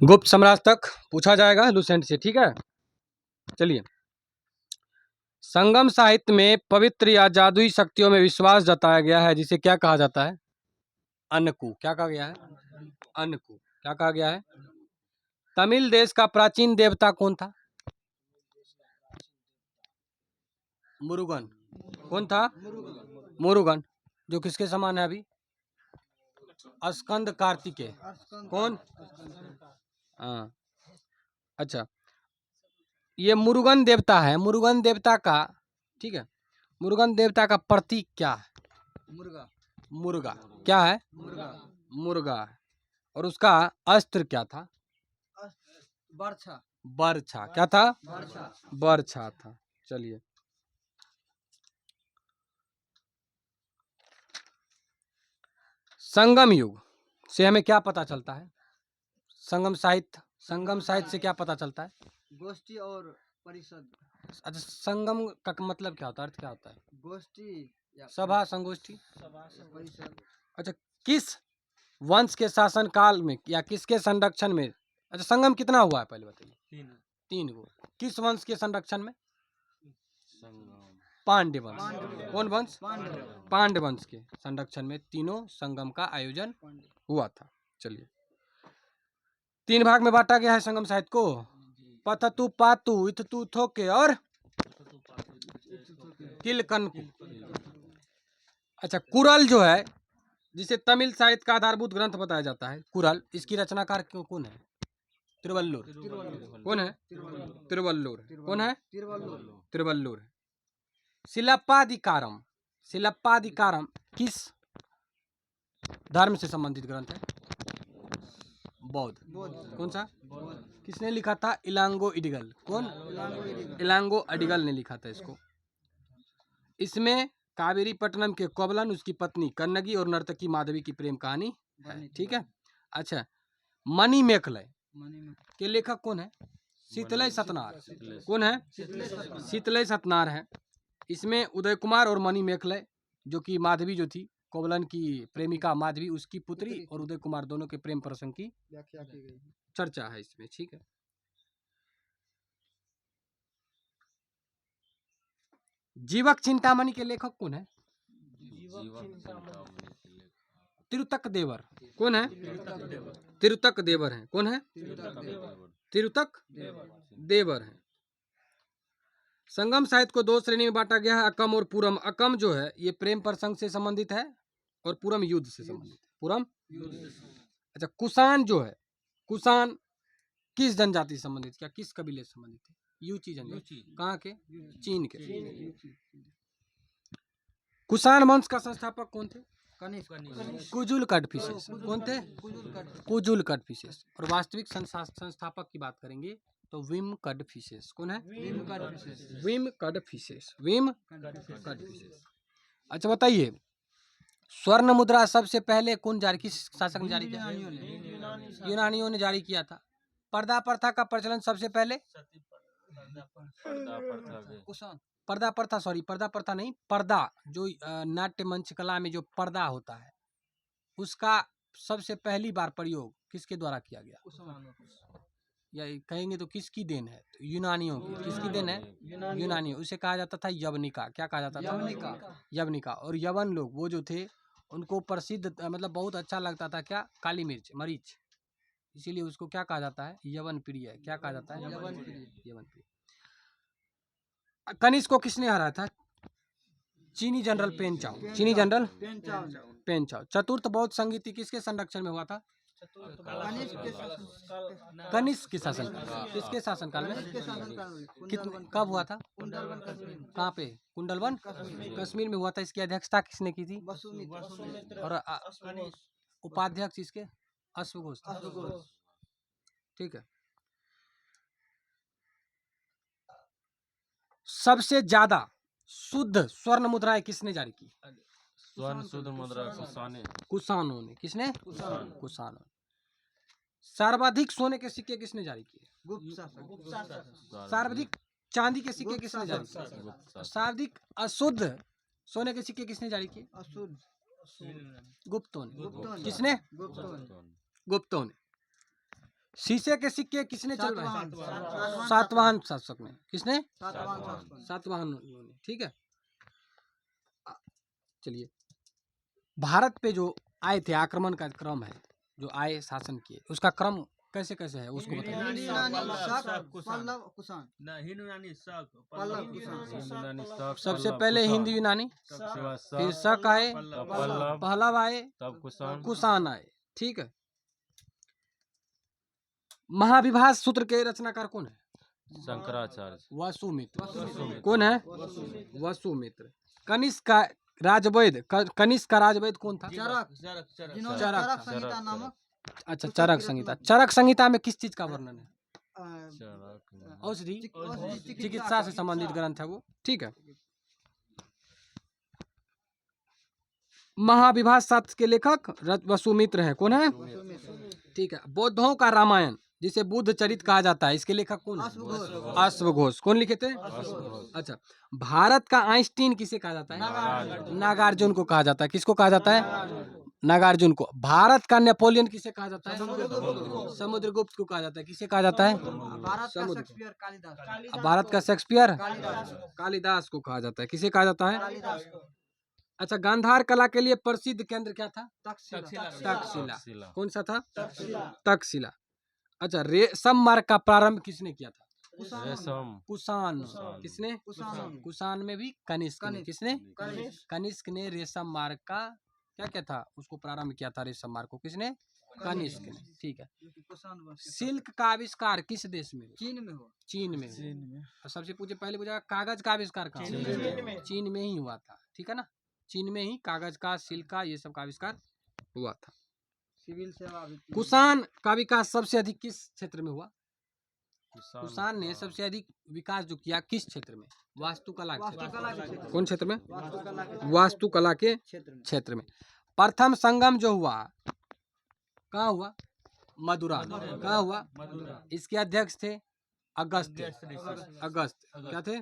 गुप्त साम्राज्य तक पूछा जाएगा लुसेंट से, ठीक है। चलिए, संगम साहित्य में पवित्र या जादुई शक्तियों में विश्वास जताया गया है, जिसे क्या कहा जाता है? अनकु। क्या कहा गया है? अनकु। क्या कहा गया है? तमिल देश का प्राचीन देवता कौन था? मुरुगन। कौन था? मुरुगन, जो किसके समान है अभी? स्कंद कार्तिकेय। कौन? हाँ, अच्छा, ये मुरुगन देवता है। मुरुगन देवता का, ठीक है, मुरुगन देवता का प्रतीक क्या है? मुर्गा। मुर्गा क्या है? मुर्गा। मुर्गा है। और उसका अस्त्र क्या था? बर्छा। बर्छा। क्या था? बर्छा। बर्छा था। चलिए, संगम युग से हमें क्या पता चलता है? संगम साहित्य से क्या पता चलता है? गोष्ठी और परिषद। अच्छा, संगम का मतलब क्या होता है? अर्थ क्या होता है? गोष्ठी या सभा, संगोष्ठी, परिषद। अच्छा, किस वंश के शासन काल में या किसके संरक्षण में? अच्छा, संगम कितना हुआ है पहले बताइए? 3 गो। किस वंश के संरक्षण में? पांड्य वंश। कौन वंश? पांड्य वंश के संरक्षण में तीनों संगम का आयोजन हुआ था। चलिए, 3 भाग में बांटा गया है संगम साहित्य को। पथतु पातु इथतु थोके और किलकनकु। अच्छा, कुरल जो है, जिसे तमिल साहित्य का आधारभूत ग्रंथ बताया जाता है, कुरल, इसकी रचनाकार कौन है? तिरुवल्लुर। कौन है? तिरुवल्लुर। कौन है? तिरुवल्लुर। शिलप्पाधिकारम। शिलप्पाधिकारम किस धर्म से संबंधित ग्रंथ है? बौद्ध। कौन सा? किसने लिखा था? इलांगो इडिगल। कौन? इलांगो अडिगल ने लिखा था इसको। इसमें कावेरी पट्टनम के कोवलन, उसकी पत्नी कन्नगी और नर्तकी माधवी की प्रेम कहानी है, ठीक है। अच्छा, मणि मेखलय के लेखक कौन है? शीतलय सतनार। कौन है? शीतलय सतनार है। इसमें उदय कुमार और मणि मेखलय, जो कि माधवी जो थी कोवलन की प्रेमिका माधवी, उसकी पुत्री और उदय कुमार दोनों के प्रेम प्रसंग की व्याख्या की गई चर्चा है इसमें, ठीक है। जीवक चिंतामणि के लेखक कौन है? तिरुतक देवर। कौन है? तिरुतक देवर है। कौन है? तिरुतक देवर है। संगम साहित्य को 2 श्रेणी में बांटा गया है, अकम और पूरम। अकम जो है ये प्रेम प्रसंग से संबंधित है और पूरम युद्ध से संबंधित है। पूरम। अच्छा, कुषाण जो है, कुषाण किस जनजाति से संबंधित, क्या किस कबीले से संबंधित है? यूची जनजाति। कहाँ के? चीन के। कुषाण वंश का संस्थापक कौन थे? कुजुल कड़फिसेस। कौन थे? कुजुल कड़फिसेस। और वास्तविक संस्थापक की बात करेंगे तो विम कड़फिसेस। कौन है? विम कड़फिसेस। विम कड़फिसेस। अच्छा, बताइए, स्वर्ण मुद्रा सबसे पहले कौन जारी, किस शासक ने जारी किया? यूनानियों ने जारी किया था। पर्दा प्रथा का प्रचलन सबसे पहले? पर्दा प्रथा, सॉरी, पर्दा प्रथा नहीं, पर्दा जो नाट्य मंच कला में जो पर्दा होता है, उसका सबसे पहली बार प्रयोग किसके द्वारा किया गया? या कहेंगे तो किसकी देन है? तो यूनानियों की। किसकी देन है? यूनानियों। उसे कहा जाता था यवनिका। क्या कहा जाता था? यवनिका। और यवन लोग वो जो थे, उनको प्रसिद्ध मतलब बहुत अच्छा लगता था क्या? काली मिर्च, मरीच, इसीलिए उसको क्या कहा जाता है? यवन प्रिय। क्या कहा जाता है? यवन प्रिय। कनिष्क को किसने हराया था? चीनी जनरल पेनचाओ। चीनी जनरल पेनचाओ। चतुर्थ बौद्ध संगीति किसके संरक्षण में हुआ था? कनिष्क के शासनकाल। किसके शासनकाल में? कब हुआ था? कहाँ पे? कुंडलवन, कश्मीर में हुआ था। इसकी अध्यक्षता किसने की थी? और उपाध्यक्ष इसके अश्वघोष। ठीक है। सबसे ज्यादा शुद्ध स्वर्ण मुद्राएं किसने जारी की? स्वर्ण शुद्ध मुद्रा कुषाणों ने। किसने? कुषाणों। सर्वाधिक सोने के सिक्के किसने जारी किए? गुप्त शासक। सर्वाधिक चांदी के सिक्के किसने जारी किए? सर्वाधिक अशुद्ध सोने के सिक्के किसने जारी किए? अशुद्ध गुप्तों ने। किसने? गुप्तों ने। शीशे के सिक्के किसने चलवाए? सातवाहन सातवाहन शासक ने। किसने? सातवाहन शासक। सातवाहन ने। ठीक है, चलिए भारत पे जो आए थे, आक्रमण का क्रम है, जो आए शासन किए, उसका क्रम कैसे कैसे है उसको बताइए। हिंदू यूनानी शक पल्लव कुषाण। हिंदू यूनानी शक पल्लव कुषाण। हिंदू यूनानी शक सबसे पहले हिंदू यूनानी, फिर शक आए, पल्लव पहलव आए, तब कुषाण कुषाण आए। ठीक है, महाविभाज सूत्र के रचनाकार कौन है? शंकराचार्य वसुमित्र। कौन है? वसुमित्र। कनिष्क का राजवैद, कनिष्क का राजवैद कौन था? चरक, जिन्होंने चरक चरक था। संहिता नामक अच्छा, चरक संहिता। चरक संहिता में किस चीज का वर्णन है? अ, औषधि, औषधि चिकित्सा से संबंधित ग्रंथ है वो। ठीक है, महाविभाज शास्त्र के लेखक वसुमित्र है। कौन है? ठीक है, बौद्धों का रामायण जिसे बुद्ध चरित कहा जाता है, इसके लेखक कौन है? अश्वघोष। अश्वघोष। कौन लिखे थे? अच्छा, भारत का आइंस्टीन किसे कहा जाता है? नागार्जुन को कहा जाता है। किसको कहा जाता है? नागार्जुन को। भारत का नेपोलियन किसे कहा जाता है? समुद्रगुप्त को कहा जाता है। किसे कहा जाता है? भारत का शेक्सपियर कालिदास। भारत का शेक्सपियर कालिदास। कालिदास को कहा जाता है। किसे कहा जाता है? कालिदास को। अच्छा, गांधार कला के लिए प्रसिद्ध केंद्र क्या था? तक्षशिला। तक्षशिला। कौन सा था? तक्षशिला। तक्षशिला। अच्छा, रेशम मार्ग का प्रारंभ किसने किया था? रेशम कुषाण। किसने? कुषाण। कुषाण में भी कनिष्क ने। किसने? कनिष्क। कनिष्क ने रेशम मार्ग का क्या क्या था, उसको प्रारंभ किया था। रेशम मार्ग को किसने? कनिष्क ने। ठीक है, जो कि कुषाण वंश के सिल्क का आविष्कार किस देश में हुआ? चीन में हो। चीन में हुआ। और सबसे पहले पूछा कागज का आविष्कार कहाँ हुआ? चीन में ही हुआ था। ठीक है ना, चीन में ही कागज का, सिल्क का, ये सब का आविष्कार हुआ था। सिविल सेवा भी। कुषाण का विकास सबसे अधिक किस क्षेत्र में हुआ? कुषाण ने सबसे अधिक विकास जो किया किस क्षेत्र में? वास्तुकला के वास्तुकला के क्षेत्र में। क्षेत्र कौन क्षेत्र में? वास्तुकला के वास्तुकला के क्षेत्र में। क्षेत्र में। प्रथम संगम जो हुआ कहाँ हुआ? मदुरा में। कहाँ हुआ? इसके अध्यक्ष थे अगस्त थे। अगस्त क्या थे?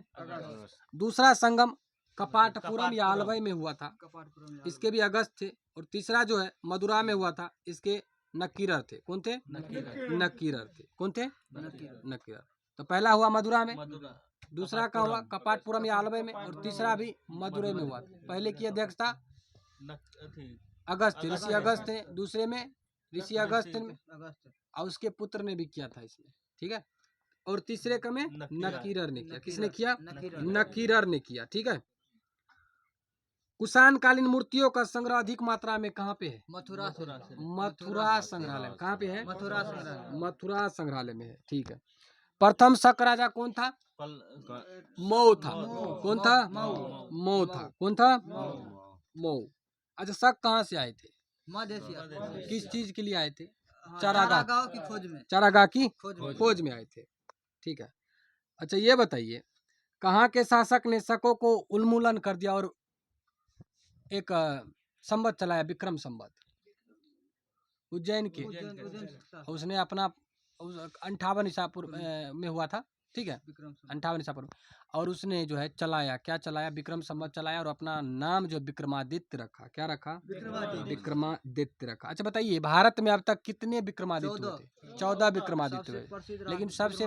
दूसरा संगम कपाटपुरम या अलवई में हुआ था, कपाटपुरम में। इसके भी अगस्त थे। और तीसरा जो है मदुरा में हुआ था, इसके नकीरर थे। कौन थे? नकीरर थे। कौन थे? नकीरर। तो पहला हुआ मदुरा में, दूसरा का हुआ कपाटपुरम या अलवई में, और तीसरा भी मदुरै में हुआ। पहले की अध्यक्षता अगस्त, ऋषि अगस्त थे। दूसरे में ऋषि अगस्त में, अगस्त। और उसके पुत्र ने भी किया था इसमें। ठीक है, और तीसरे का में नकीरर ने किया। किसने किया? नकीरर ने किया। ठीक है, कुषाण कालीन मूर्तियों का संग्रह अधिक मात्रा में कहाँ पे है? मथुरा से। मथुरा संग्रहालय। कहाँ पे है? मथुरा संग्रहालय। मथुरा संग्रहालय में है। ठीक है, प्रथम शक राजा कौन था? मऊ था। कौन था? मऊ था। कौन था? मऊ। अच्छा, शक कहाँ से आए थे? मध्य एशिया। किस चीज के लिए आए थे? चारागाह की खोज में। चारागाह की खोज खोज में आए थे। ठीक है, अच्छा ये बताइए, कहाँ के शासक ने शकों को उन्मूलन कर दिया और एक संवत चलाया, विक्रम संवत? उज्जैन के। उसने अपना 58 ईसा पूर्व में हुआ था। ठीक है, 58 ईसा पूर्व। और उसने जो है चलाया, क्या चलाया? विक्रम संवत चलाया, और अपना नाम जो विक्रमादित्य रखा। क्या रखा? विक्रमादित्य रखा। अच्छा बताइए, भारत में अब तक कितने विक्रमादित्य हुए थे? 14 विक्रमादित्य हुए। लेकिन सबसे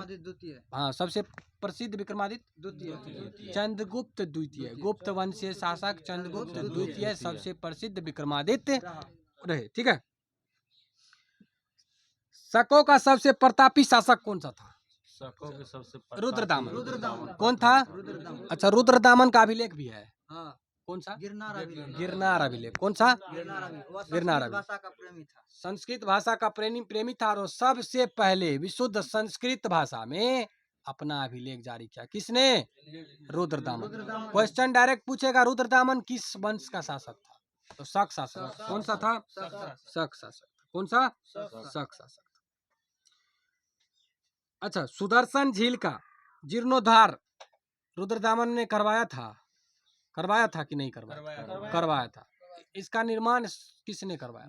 सबसे प्रसिद्ध विक्रमादित्य द्वितीय। चंद्रगुप्त द्वितीय। गुप्त वंशीय शासक चंद्रगुप्त द्वितीय सबसे प्रसिद्ध विक्रमादित्य रहे। ठीक है, शकों का सबसे प्रतापी शासक कौन सा था? रुद्रदामन। कौन था? अच्छा, रुद्रदामन का अभिलेख भी है। कौन सा? गिरनार अभिलेख। कौन सा? गिरनार अभिलेख। भाषा का प्रेमी था। संस्कृत भाषा का प्रेमी था, और सबसे पहले विशुद्ध संस्कृत भाषा में अपना अभिलेख जारी किया। किसने? रुद्रदामन। क्वेश्चन डायरेक्ट पूछेगा, रुद्रदामन किस वंश का शासक था? तो शक शासक। कौन सा था? शक शासक। कौन सा? शक शासक। अच्छा, सुदर्शन झील का जीर्णोद्धार रुद्रदामन ने करवाया था कि नहीं करवाया? करवाया था। इसका निर्माण किसने करवाया?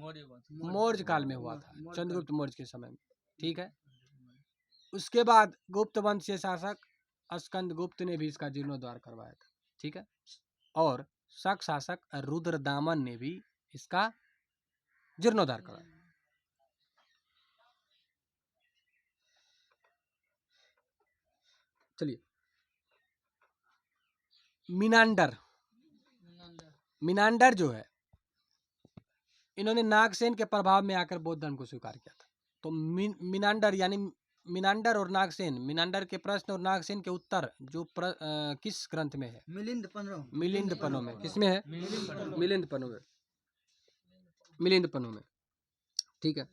मौर्य काल में हुआ था, चंद्रगुप्त मौर्य के समय में। ठीक है, उसके बाद गुप्त वंशीय शासक स्कंदगुप्त ने भी इसका जीर्णोद्धार करवाया था। ठीक है, और शक शासक रुद्रदामन ने भी इसका जीर्णोद्धार करवाया। चलिए, मिनांडर, मिनांडर जो है, इन्होंने नागसेन के प्रभाव में आकर बौद्ध धर्म को स्वीकार किया था। तो मिनांडर यानी मिनांडर और नागसेन, मिनांडर के प्रश्न और नागसेन के उत्तर जो किस ग्रंथ में है? मिलिंद पन्नो। मिलिंद पन्नो में। किसमें है? मिलिंद पन्नो में। मिलिंद पन्नो में, ठीक है।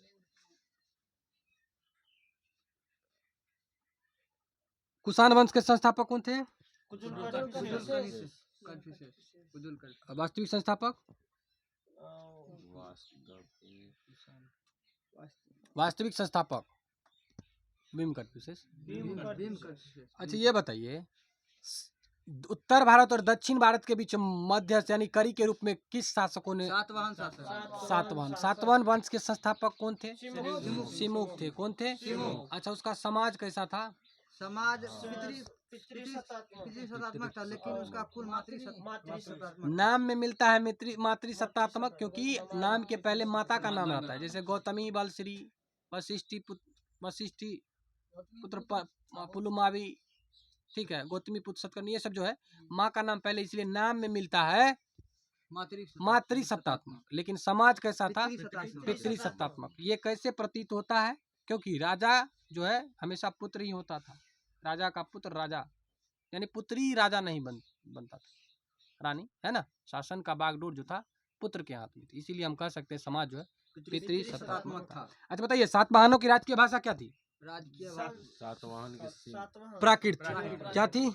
कुषाण वंश के संस्थापक कौन थे? वास्तविक संस्थापक? वास्तविक संस्थापक भीम कनफ्यूशियस। अच्छा ये बताइए, उत्तर भारत और दक्षिण भारत के बीच मध्यस्थ यानी कड़ी के रूप में किस शासकों ने? सातवाहन शासक। सातवाहन वंश के संस्थापक कौन थे? सिमुक थे। कौन थे? अच्छा, उसका समाज कैसा था? समाज पितृसत्तात्मक था, लेकिन उसका कुल मातृसत्तात्मक। नाम में मिलता है मातृसत्तात्मक, क्योंकि नाम के पहले माता का नाम आता है, जैसे गौतमी, बलश्री, वशिष्ठी पुत्र पुलुमावी, ठीक है, गौतमी पुत्र सतकर्णी, ये सब जो है माँ का नाम पहले, इसलिए नाम में मिलता है मातृसत्तात्मक। लेकिन समाज कैसा था? पितृसत्तात्मक। ये कैसे प्रतीत होता है? क्योंकि राजा जो है हमेशा पुत्र ही होता था, राजा का पुत्र राजा, यानी पुत्री राजा नहीं बनता था, रानी है ना। शासन का बागडोर जो था पुत्र के हाथ में थी, इसीलिए हम कह सकते हैं समाज जो है पितृसत्तात्मक था। अच्छा बताइए, सातवाहनों की राजकीय भाषा क्या थी? सातवाहन प्राकृत थी। क्या थी?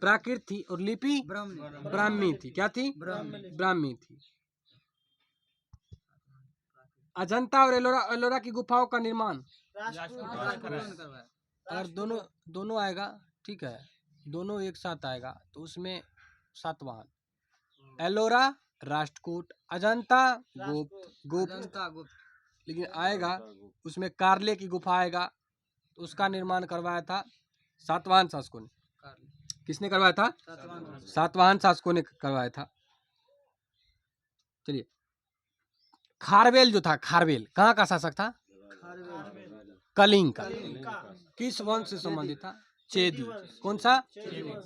प्राकृत थी। और लिपि ब्राह्मी थी। क्या थी? ब्राह्मी थी। अजंता और एलोरा की गुफाओं का निर्माण अगर दोनों आएगा, ठीक है, दोनों एक साथ आएगा तो उसमें सातवाहन, एलोरा राष्ट्रकूट, अजंता गुप्त, लेकिन आएगा उसमें कार्ले की गुफा आएगा, तो उसका निर्माण करवाया था सातवाहन शासकों ने। किसने करवाया था? सातवाहन शासकों ने करवाया था। चलिए, खारवेल जो था, खारवेल कहाँ का शासक था? कलिंग का। किस वंश से संबंधित था? चेदी। कौन सा?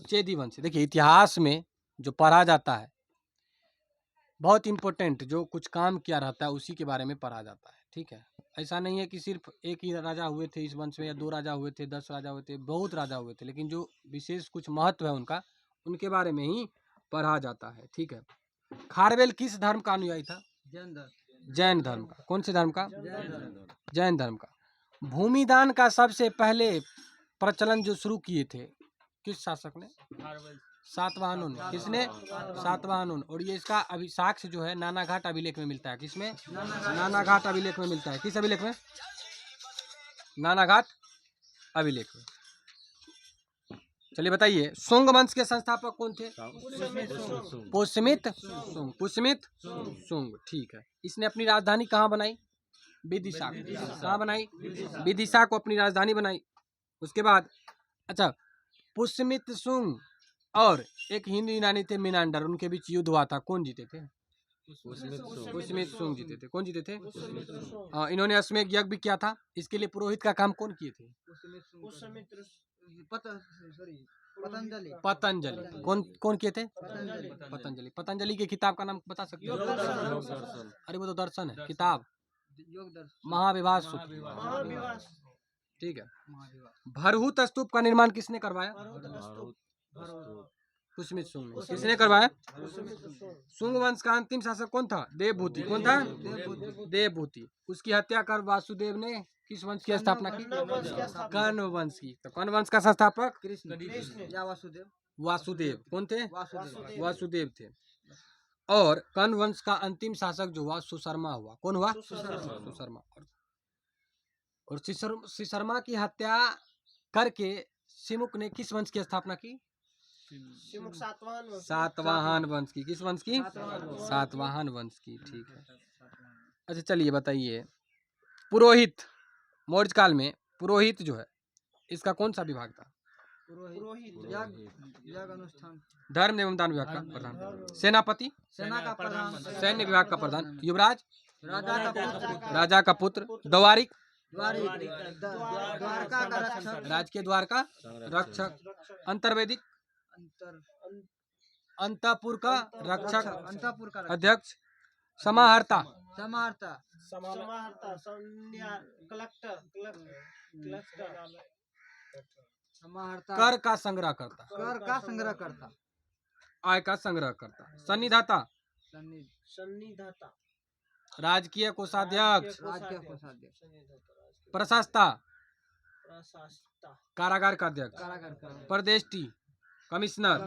चेदी वंश। देखिए, इतिहास में जो पढ़ा जाता है बहुत इंपॉर्टेंट, जो कुछ काम किया रहता है उसी के बारे में पढ़ा जाता है, ठीक है। ऐसा नहीं है कि सिर्फ एक ही राजा हुए थे इस वंश में, या 2 राजा हुए थे, 10 राजा हुए थे, बहुत राजा हुए थे, लेकिन जो विशेष कुछ महत्व है उनका, उनके बारे में ही पढ़ा जाता है, ठीक है। खारवेल किस धर्म का अनुयायी था? जैन धर्म का। कौन से धर्म का? जैन धर्म का। भूमिदान का सबसे पहले प्रचलन जो शुरू किए थे किस शासक ने? सातवाहनों ने। किसने? सातवाहनों ने। और ये इसका साक्ष्य जो है नानाघाट अभिलेख में मिलता है। किसमें? नानाघाट अभिलेख में मिलता है। किस अभिलेख में? नानाघाट अभिलेख में। चलिए बताइए, सुंग वंश के संस्थापक कौन थे? पुष्यमित्र सुंग। पुष्यमित्र सुंग, ठीक है। इसने अपनी राजधानी कहाँ बनाई? विदिशा। कहाँ बनाई? विदिशा को अपनी राजधानी बनाई। उसके बाद अच्छा, पुष्यमित्र सुंग और एक हिंदू यूनानी थे मिनांडर, उनके बीच युद्ध हुआ था। कौन जीते थे? पुष्यमित्र सुंग जीते थे। कौन जीते थे? हाँ, इन्होंने अश्वमेध यज्ञ भी किया था। इसके लिए पुरोहित का काम कौन किए थे? पतंजलि। कौन किए थे? पतंजलि। पतंजलि के किताब का नाम बता सकते हो? अरे वो तो दर्शन है, किताब महाविभास सूत्र, ठीक है। भरहुत स्तूप का निर्माण किसने करवाया? पुष्यमित्र सुंग ने। किसने करवाया? सुंग वंश का अंतिम शासक कौन था? देवभूति। कौन था? देवभूति। उसकी हत्या कर वासुदेव ने किस वंश की स्थापना की? कर्ण वंश की। तो कर्ण वंश का संस्थापक वासुदेव। कौन थे? वासुदेव थे। और कर्ण वंश का अंतिम शासक जो हुआ सुशर्मा हुआ। कौन हुआ? सुशर्मा। और सुशर्मा की हत्या करके सिमुक ने किस वंश की स्थापना की? सातवाहन वंश की। किस वंश की? सातवाहन वंश की, ठीक है। अच्छा चलिए बताइए, पुरोहित, मौर्य काल में पुरोहित जो है इसका कौन सा विभाग था? धर्म एवं दान विभाग का प्रधान। सेनापति, सेना का प्रधान। सैन्य विभाग का प्रधान। युवराज, राजा का पुत्र। दवारिक, द्वारका का रक्षक। राज्य के द्वार का रक्षक। अंतर्वेदिक अंतपुर का रक्षक। अंतपुर का रक्षक। अध्यक्ष। समाहर्ता समाहर्ता समाहर्ता कर का संग्रह करता। कर का संग्रह करता। आय का संग्रह करता। सन्निधाता सन्निधाता राजकीय कोषाध्यक्ष। राज्य कोषाध्यक्ष। प्रशासता कारागार का अध्यक्ष। कारागार का प्रदेष्टि कमिश्नर।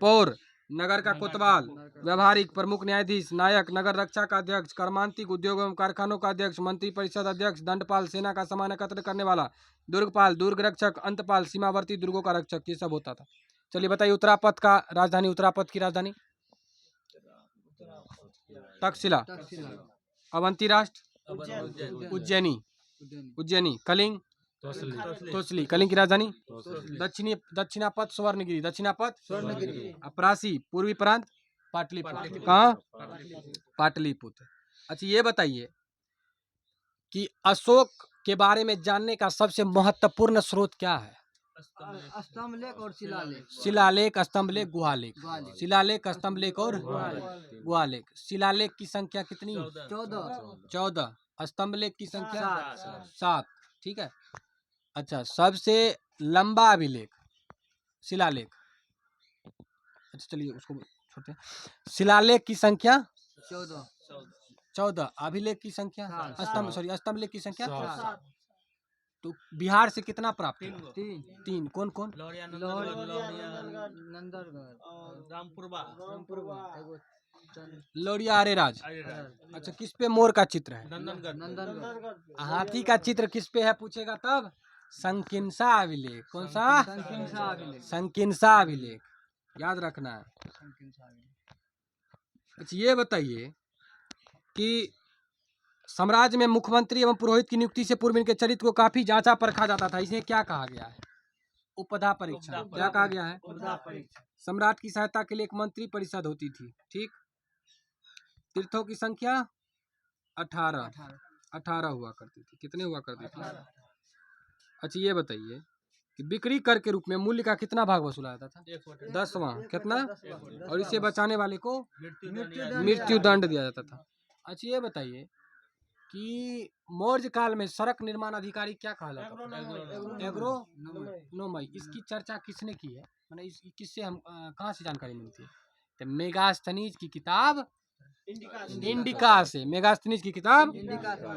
पौर नगर का कोतवाल। व्यवहारिक प्रमुख न्यायाधीश। नायक नगर रक्षा का अध्यक्ष। कर्मांतिक उद्योग एवं कारखानों का अध्यक्ष। मंत्री परिषद अध्यक्ष। दंडपाल सेना का सामान एकत्र करने वाला। दुर्गपाल दुर्ग रक्षक। अंतपाल सीमावर्ती दुर्गों का रक्षक। ये सब होता था। चलिए बताइए उत्तरापथ का राजधानी। उत्तरापथ की राजधानी तक्षशिला। अवंती राष्ट्र उज्जैनी। उज्जैनी। कलिंग तोसली। कलिंग की राजधानी दक्षिणापथ स्वर्णगिरी। दक्षिणापथ स्वर्णगिरी। अपरासी पूर्वी प्रांत पाटलिपुत्र। कहाँ पाटलिपुत्र। अच्छा ये बताइए कि अशोक के बारे में जानने का सबसे महत्वपूर्ण स्रोत क्या है? स्तंभलेख और शिलालेख। शिलालेख स्तंभलेख गुहालेख। गुहालेख। शिलालेख स्तंभलेख और गुहालेख। शिलालेख की संख्या कितनी? 14। स्तंभलेख की संख्या 7। ठीक है। अच्छा सबसे लंबा अभिलेख शिलालेख। अच्छा चलिए उसको छोड़ते हैं। शिलालेख की संख्या 14। अभिलेख की संख्या स्तंभलेख की संख्या 7। तो बिहार से कितना प्राप्त है? 3। कौन कौन? लोरिया अरेराज। अच्छा किस पे मोर का चित्र है? नंदनगढ़। हाथी का चित्र किस पे है पूछेगा तब? संकिंसा अभिलेख। कौन सा? संकिंसा अभिलेख। याद रखना है। अच्छा ये बताइए कि साम्राज्य में मुख्यमंत्री एवं पुरोहित की नियुक्ति से पूर्व इनके चरित्र को काफी जांचा परखा जाता था। इसे क्या कहा गया है? उपधा परीक्षा। क्या कहा गया है? सम्राट की सहायता के लिए एक मंत्री परिषद होती थी। ठीक। तीर्थों की संख्या 18 हुआ करती थी। कितने हुआ करती थी? अच्छा ये बताइए कि बिक्री कर के रूप में मूल्य का कितना भाग वसूला जाता था? 10वां। कितना? और इसे बचाने वाले को मृत्यु दंड दिया जाता था। अच्छा ये बताइए कि मौर्य काल में सड़क निर्माण अधिकारी क्या कहा जाता था? एग्रोनोमई। इसकी चर्चा किसने की है? मैंने किससे हम कहाँ से जानकारी मिलती है? तो मेगास्थनीज की किताब इंडिका से। मेगास्थनीज की किताब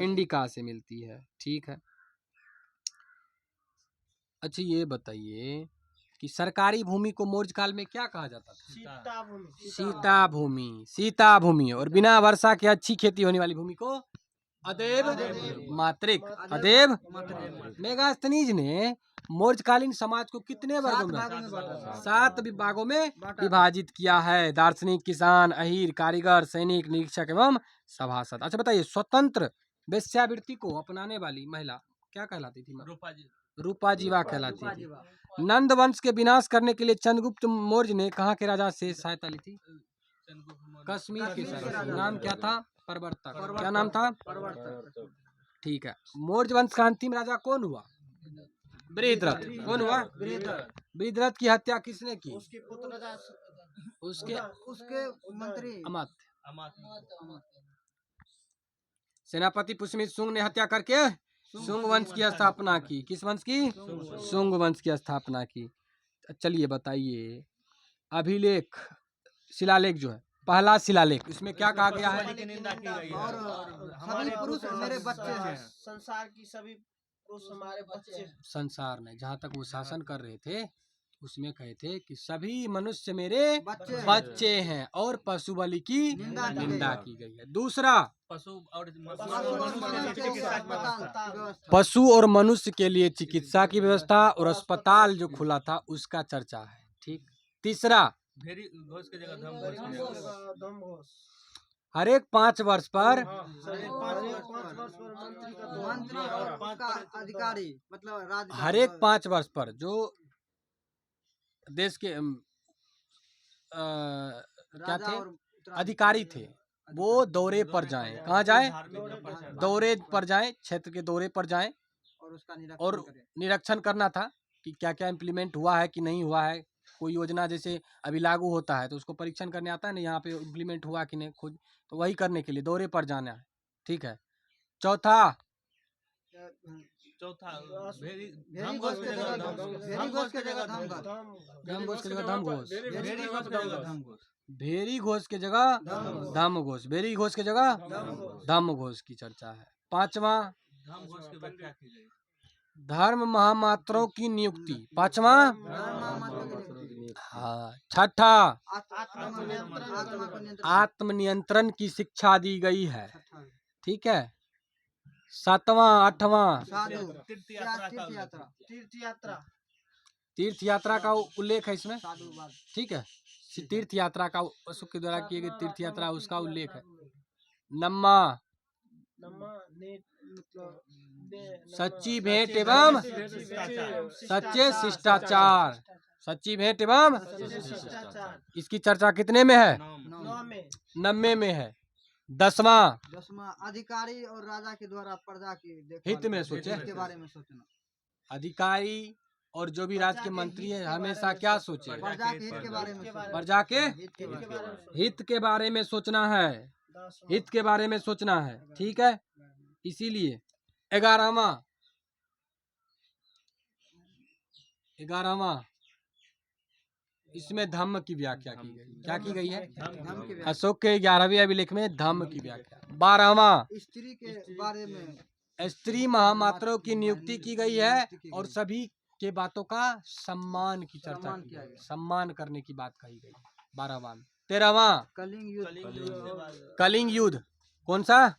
इंडिका से मिलती है। ठीक है। अच्छा ये बताइए कि सरकारी भूमि को मौर्य काल में क्या कहा जाता था? सीता भूमि। सीता भूमि। और बिना वर्षा के अच्छी खेती होने वाली भूमि को अदेव मात्रिक। अदेव। मेगास्थनीज ने मौर्यकालीन समाज को कितने वर्गों में? 7 विभागों में विभाजित किया है। दार्शनिक, किसान, अहीर, कारीगर, सैनिक, निरीक्षक एवं सभासद। अच्छा बताइए स्वतंत्र वेश्यावृत्ति को अपनाने वाली महिला क्या कहलाती थी? रूपा जीवा कहलाती थी। नंद वंश के विनाश करने के लिए चंद्रगुप्त मौर्य ने कहाँ के राजा से सहायता ली थी? कश्मीर के राजा। नाम क्या था? प्रवर्तक। क्या नाम था? प्रवर्तक। ठीक है। मौर्य वंश का अंतिम राजा कौन हुआ? बृहद्रथ। कौन हुआ? बृहद्रथ की हत्या किसने की? उसके मंत्री अमात्य। सेनापति पुष्यमित्र शुंग ने हत्या करके शुंग वंश की स्थापना की। किस वंश की? शुंग वंश की स्थापना की। चलिए बताइए अभिलेख शिलालेख जो है पहला शिलालेख इसमें क्या कहा गया है? और सभी पुरुष मेरे बच्चे हैं। संसार की सभी पुरुष हमारे बच्चे। संसार में जहाँ तक वो शासन कर रहे थे उसमें कहे थे कि सभी मनुष्य मेरे बच्चे हैं और पशु बलि की निंदा की गई है। दूसरा पशु और मनुष्य के लिए चिकित्सा की व्यवस्था और अस्पताल जो खुला था उसका चर्चा है। ठीक। तीसरा हर एक 5 वर्ष पर मंत्री और उसका अधिकारी मतलब हर एक 5 वर्ष पर जो देश के क्या थे? अधिकारी थे। वो दौरे पर जाएं। कहाँ जाएं? दौरे पर जाएं, क्षेत्र के दौरे पर जाएं और उसका और निरीक्षण करें। निरीक्षण करना था कि क्या क्या इम्प्लीमेंट हुआ है कि नहीं हुआ है। कोई योजना जैसे अभी लागू होता है तो उसको परीक्षण करने आता है ना, यहाँ पे इम्प्लीमेंट हुआ कि नहीं खुद, तो वही करने के लिए दौरे पर जाना है। ठीक है। चौथा, चौथा भेरी घोष के जगह धमघोष। धम घोष की जगह धम घोष, भेरी घोष के जगह धमघोष। भेरी घोष के जगह धम घोष, भेरी घोष के जगह धम घोष की चर्चा है। पांचवा, धम घोष की व्याख्या की गई। धर्म महामात्रों की नियुक्ति। पांचवा, हाँ। छठा, आत्मनियंत्रण की शिक्षा दी गई है। ठीक है। सातवां, आठवां, साधु तीर्थ यात्रा का तीर्थ यात्रा तीर्थ यात्रा का उल्लेख है इसमें। साधुवाद। ठीक है। तीर्थ यात्रा का अशोक के द्वारा किए गए तीर्थ यात्रा उसका उल्लेख है। नम्मा, सच्ची भेंट एवं सच्चे शिष्टाचार। सच्ची भेंट एवं इसकी चर्चा कितने में है? 90 में है। 10वां, अधिकारी और राजा के द्वारा प्रजा की हित में सोचे। के बारे में सोचना। अधिकारी और जो भी राज्य के मंत्री है हमेशा क्या सोचे? प्रजा के हित के बारे में प्रजा के हित के बारे में सोचना है। हित के बारे में सोचना है। ठीक है। इसीलिए 11वां इसमें धम्म की व्याख्या की गई। क्या की गई है? अशोक के 11वें अभिलेख में धम्म की व्याख्या। 12वां, स्त्री के बारे में स्त्री महामात्रों की नियुक्ति की गई है और सभी के बातों का सम्मान की चर्चा की गई। सम्मान करने की बात कही गई। 12वां। 13वां, कलिंग युद्ध। कौन सा?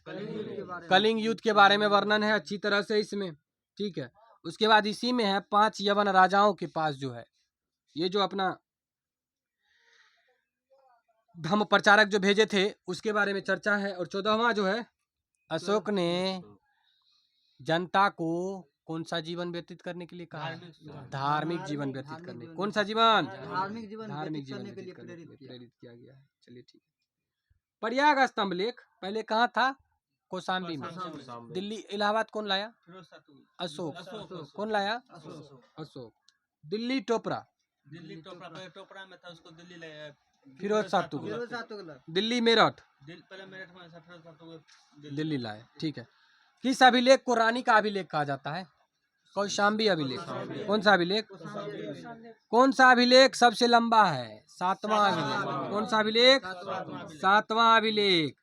कलिंग युद्ध के बारे में वर्णन है अच्छी तरह से इसमें। ठीक है। उसके बाद इसी में है 5 यवन राजाओं के पास जो है ये जो अपना धम्म प्रचारक जो भेजे थे उसके बारे में चर्चा है। और 14वां जो है अशोक ने जनता को कौन सा जीवन व्यतीत करने के लिए कहा है? धार्मिक जीवन व्यतीत करने। कौन सा जीवन? धार्मिक जीवन धार्मिक जीवन करने के लिए व्यतीत करने के लिए प्रेरित प्रेरित किया गया है। चलिए ठीक है। प्रयाग स्तंभ लेख पहले कहाँ था? कौशाम्बी में। दिल्ली इलाहाबाद कौन लाया? अशोक। कौन लाया? अशोक। दिल्ली टोपरा टोपरा में था, उसको दिल्ली ले फिरोज शाह तुगलक। दिल्ली मेरठ पहले मेरठ में 17 दिल्ली लाए। ठीक है। किस अभिलेख को रानी का अभिलेख कहा जाता है? कौशाम्बी अभिलेख। कौन सा अभिलेख? कौन सा अभिलेख सबसे लंबा है? 7वां अभिलेख। कौन सा अभिलेख? 7वां अभिलेख।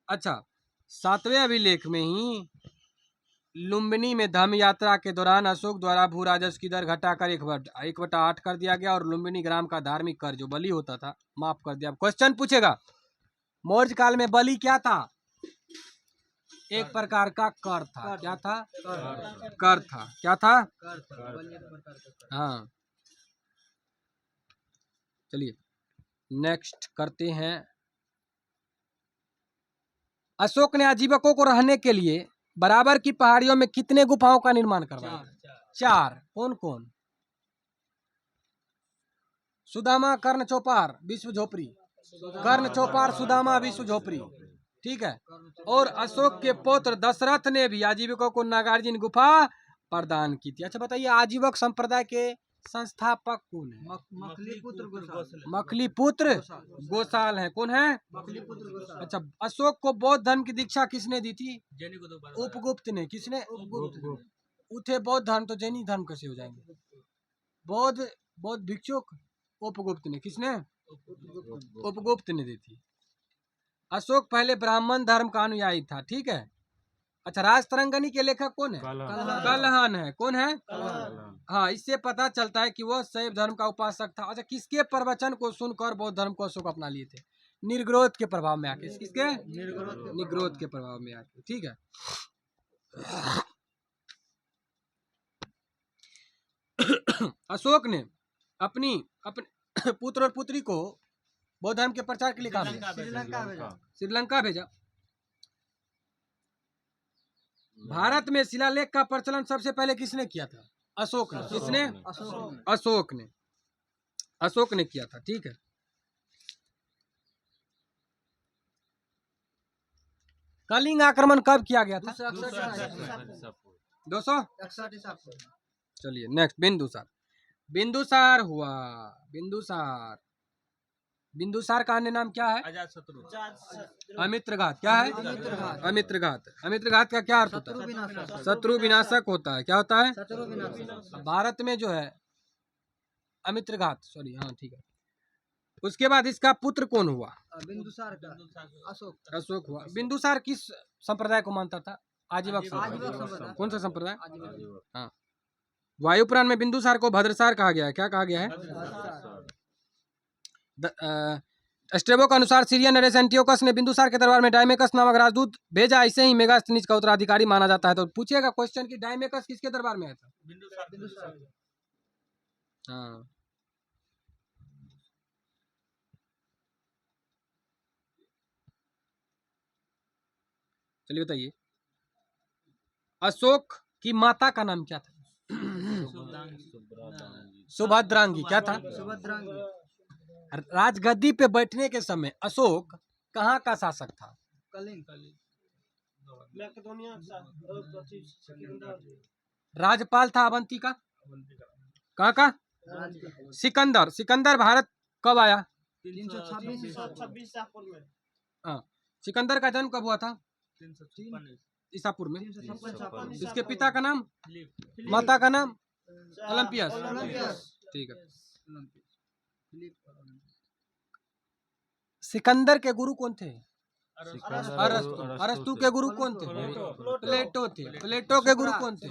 अच्छा, 7वें अभिलेख में ही लुम्बिनी में धम्म यात्रा के दौरान अशोक द्वारा भू राजस्व की दर घटाकर 1/8 कर दिया गया और लुम्बिनी ग्राम का धार्मिक कर जो बलि होता था माफ कर दिया। क्वेश्चन पूछेगा, मौर्य काल में बलि क्या था? एक प्रकार का कर था। क्या था? कर था। क्या था? हाँ। चलिए नेक्स्ट करते हैं। अशोक ने आजीविकों को रहने के लिए बराबर की पहाड़ियों में कितने गुफाओं का निर्माण करवाया? 4। कौन कौन? सुदामा, कर्ण, चौपार, विश्व झोपड़ी। कर्ण, चौपार, सुदामा, विश्व झोपड़ी। ठीक है। और अशोक के पुत्र दशरथ ने भी आजीविकों को नागार्जुन गुफा प्रदान की थी। अच्छा बताइए, आजीवक संप्रदाय के संस्थापक कौन है? मखलीपुत्र गोसाल है। कौन है? मखलीपुत्र गोसाल। अच्छा, अशोक को बौद्ध धर्म की दीक्षा किसने दी थी? उपगुप्त ने। किसने? उपगुप्त। उठे बौद्ध धर्म तो जैनी धर्म कैसे हो जाएंगे? बौद्ध भिक्षुक उपगुप्त ने। किसने? उपगुप्त ने दी थी। अशोक पहले ब्राह्मण धर्म का अनुयायी था। ठीक है। अच्छा, राजतरंगिणी के लेखक कौन है? कलहन है। कौन है? हाँ, इससे पता चलता है कि वह शैव धर्म का उपासक था। अच्छा, किसके प्रवचन को सुनकर बौद्ध धर्म को अशोक अपना लिए थे? निर्ग्रोध के प्रभाव में आके। किसके? निर्ग्रोध के प्रभाव में आके। ठीक है। अशोक ने अपने पुत्र और पुत्री को बौद्ध धर्म के प्रचार के लिए कहा भेजा? श्रीलंका भेजा। भारत में शिलालेख का प्रचलन सबसे पहले किसने किया था? अशोक ने। किसने? अशोक ने किया था। ठीक है। कलिंग आक्रमण कब किया गया था? 200। 61 ईसा पूर्व। चलिए नेक्स्ट, बिंदुसार। बिंदुसार हुआ, बिंदुसार। बिंदुसार का अन्य नाम क्या है? अजात शत्रु। अमित्रघात। क्या है? अमित्रघात। अमित्रघात। अमित्रघात का क्या अर्थ होता शत्रु है? विनाशक। शत्रु विनाशक होता है। क्या होता है? शत्रु विनाशक। भारत में जो है अमित्रघात, सॉरी, हाँ ठीक है। उसके बाद इसका पुत्र कौन हुआ? बिंदुसार का अशोक। अशोक हुआ। बिंदुसार किस संप्रदाय को मानता था? आजीवक आजीवक संप्रदाय। संप्रदाय। कौन सा संप्रदाय? आजीवक। हाँ। वायुपुराण में बिंदुसार को भद्रसार कहा गया है। क्या कहा गया है? स्ट्रेबो के अनुसार सीरियन नरेश एंटियोकस ने बिंदुसार के दरबार में डायमेकस नामक राजदूत भेजा। ऐसे ही मेगास्थनीज का उत्तराधिकारी माना जाता है। तो पूछेगा क्वेश्चन कि डायमेकस किसके दरबार में आया था? बिंदुसार। हाँ। चलिए बताइए, अशोक की माता का नाम क्या था? सुभद्रांगी। क्या था? सुभद्रांगी। राजगद्दी पे बैठने के समय अशोक कहाँ का शासक था? कलिंग। राजपाल था अवंती का। कहाँ का? सिकंदर। सिकंदर भारत कब आया? 326 ईसा पूर्व में। हाँ। सिकंदर का जन्म कब हुआ था? 356 ईसापुर में। 356 इसके पिता का नाम? फिलिप। माता का नाम? ओलंपियस। ओलंपियस। ठीक है। सिकंदर के गुरु कौन थे? अरस्तु। अरस्तु के गुरु कौन थे? प्लेटो थे। प्लेटो के गुरु कौन थे?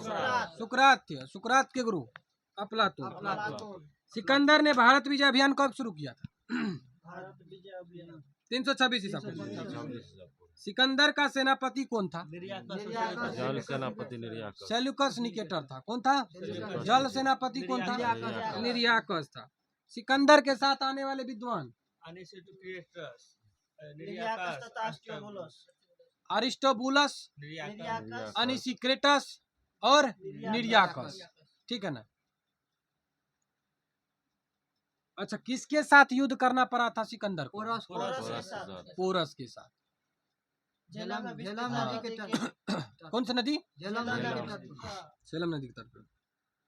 सुकरात थे। सुकरात के गुरु अफलातून। सिकंदर ने भारत विजय अभियान कब शुरू किया था? 326 ईसा पूर्व। सिकंदर का सेनापति कौन था? जल सेनापति निर्याकस। सेल्यूकस निकेटर था। कौन था? जल सेनापति कौन था? निर्याकस था। सिकंदर के साथ आने वाले विद्वान? अरिस्टोबुलस, अनिसिक्रेटस और निर्याकस। ठीक है ना? अच्छा, किसके साथ युद्ध करना पड़ा था सिकंदर को? पोरस के साथ। झेलम नदी के तट। कौन सी नदी? झेलम नदी के तट पर। झेलम नदी के तट पर।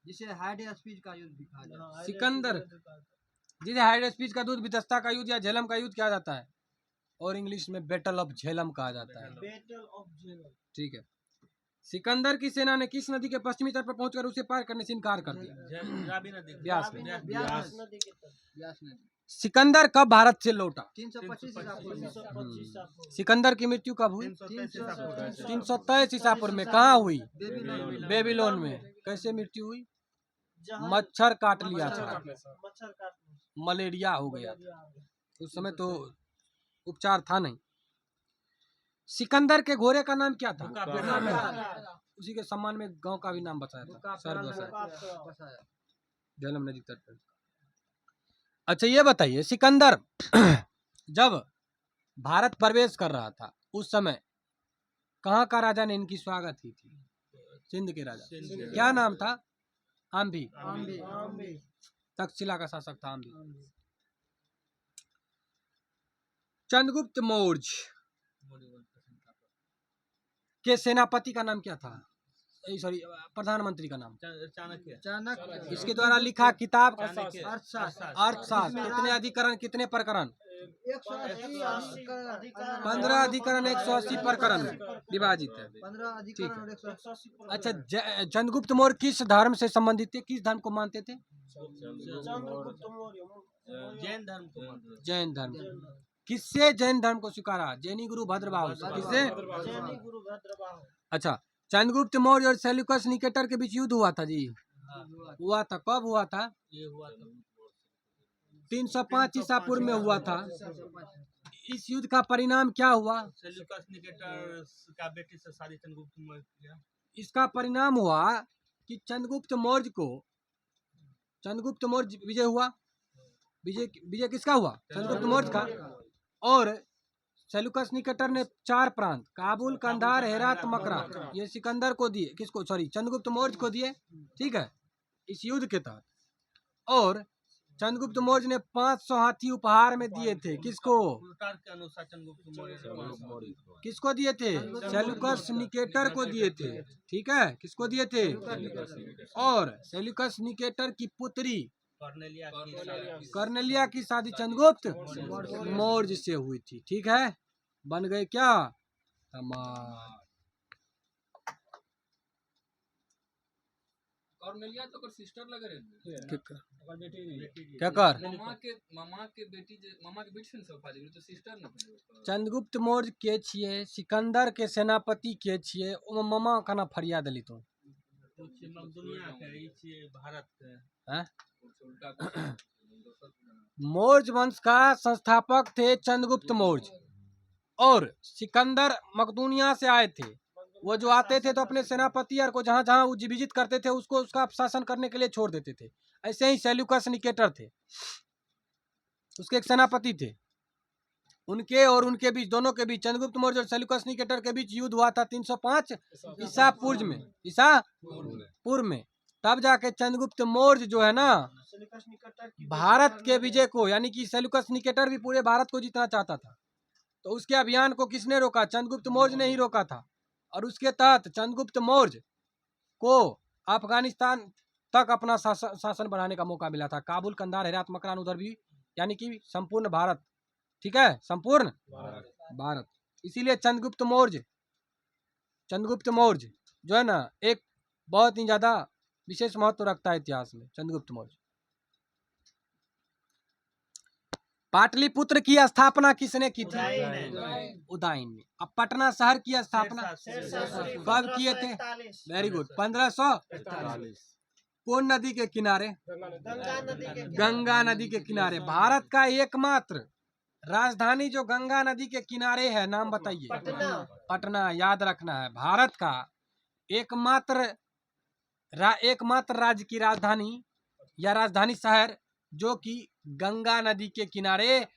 जिसे हाइड स्पीच का युद्ध भी कहा जाता है। सिकंदर, जिसे हाइड स्पीच का युद्ध, वितस्ता का युद्ध या झेलम का युद्ध कहा जाता है, और इंग्लिश में बैटल ऑफ झेलम कहा जाता है। ठीक है। सिकंदर की सेना ने किस नदी के पश्चिमी तट पर पहुंचकर उसे पार करने से इनकार कर दिया? ब्यास नदी। व्यास नदी। सिकंदर कब भारत से लौटा? 325 ईसा पूर्व में। सिकंदर की मृत्यु कब हुई? 323 ईसा पूर्व में। कहाँ हुई? बेबीलोन में। कैसे मृत्यु हुई? मच्छर काट लिया था, मलेरिया हो गया था। उस समय तो उपचार था नहीं। सिकंदर के घोड़े का नाम क्या था? उसी के सम्मान में गांव का भी नाम बताया था, सर बसाया। झेलम नदी तट पर। अच्छा ये बताइए, सिकंदर जब भारत प्रवेश कर रहा था उस समय कहाँ का राजा ने इनकी स्वागत की थी? सिंध के राजा। क्या नाम था? आम्भी। तक्षशिला का शासक था आम्भी। चंद्रगुप्त मौर्य के सेनापति का नाम क्या था? सॉरी, प्रधानमंत्री का नाम? चाणक्य। इसके द्वारा लिखा किताब? अर्थशास्त्र। अर्थशास्त्र। कितने अधिकरण, कितने प्रकरण? 180 15 अधिकरण, 180 प्रकरण विभाजित है। 15 अधिकरण और 180। अच्छा, चंद्रगुप्त मौर्य किस धर्म से संबंधित थे? किस धर्म को मानते थे? जैन धर्म को मानते हैं। जैन धर्म। किससे जैन धर्म को स्वीकारा? जैनी गुरु भद्रबाहु से। किससे? अच्छा, चंद्रगुप्त मौर्य और सेल्यूकस निकेटर के बीच युद्ध हुआ था जी। हुआ था। कब हुआ था? ये हुआ था 305 ईसा पूर्व में हुआ था। इस युद्ध का परिणाम क्या हुआ? सेल्यूकस निकेटर का बेटी से शादी चंद्रगुप्त मौर्य किया। इसका परिणाम हुआ कि चंद्रगुप्त मौर्य विजय हुआ। विजय किसका हुआ? चंद्रगुप्त मौर्य का। और सेल्यूकस निकेटर ने 4 प्रांत, काबुल, कंधार, हेरात, मकरा, ये सिकंदर को दिए। किसको? सॉरी, चंद्रगुप्त मौर्य को दिए। ठीक है, इस युद्ध के तहत। और चंद्रगुप्त मौर्य ने 500 हाथी उपहार में दिए थे। किसको? प्लूटार्क के अनुसार चंद्रगुप्त मौर्य ने 500 किसको दिए थे? सेल्यूकस निकेटर को दिए थे। ठीक है, किसको दिए थे? और सेल्यूकस निकेटर की पुत्री कर्नेलिया की शादी चंद्रगुप्त मौर्य से हुई थी। ठीक है, बन गए क्या? तमाम। कर्नेलिया तो कर सिस्टर लगे रहे क्या कर? मामा के बेटी से सफा दी तो सिस्टर न बने। चंद्रगुप्त मौर्य के छिए सिकंदर के सेनापति के छिए ओ मामा खाना फरिया दली तो दुनिया के ई छिए भारत के हैं? मौर्य वंश का संस्थापक थे चंद्रगुप्त मौर्य और सिकंदर मकदूनिया से आए थे। वो जो आते थे तो अपने सेनापति और को जहां जहां वो विजिट करते थे उसको उसका शासन करने के लिए छोड़ देते थे। ऐसे ही सेल्यूकस निकेटर थे, उसके एक सेनापति थे। उनके और उनके बीच, दोनों के बीच, चंद्रगुप्त मौर्य और सेल्यूकस निकेटर के बीच युद्ध हुआ था 305 ईसा पूर्व में। ईसा पूर्व में तब जाके चंद्रगुप्त मौर्य जो है ना भारत के विजय को, यानी कि सेल्यूकस निकेटर भी पूरे भारत को जीतना चाहता था, तो उसके अभियान को किसने रोका? चंद्रगुप्त मौर्य ने ही रोका था। और उसके तहत चंद्रगुप्त मौर्य को अफगानिस्तान तक अपना शासन बढ़ाने का मौका मिला था। काबुल, कंधार, हेरात, मकरान उधर भी, यानी कि संपूर्ण भारत। ठीक है, संपूर्ण भारत। इसीलिए चंद्रगुप्त मौर्य जो है ना एक बहुत ही ज्यादा विशेष महत्व रखता है इतिहास में। चंद्रगुप्त मौर्य। पाटलिपुत्र की स्थापना किसने की थी? उदयन में। अब पटना शहर की स्थापना कब किए थे? Very good, 1540। कौन नदी के किनारे? गंगा नदी के किनारे। भारत का एकमात्र राजधानी जो गंगा नदी के किनारे है, नाम बताइए। पटना। याद रखना है, भारत का एकमात्र राज्य की राजधानी या राजधानी शहर जो कि गंगा नदी के किनारे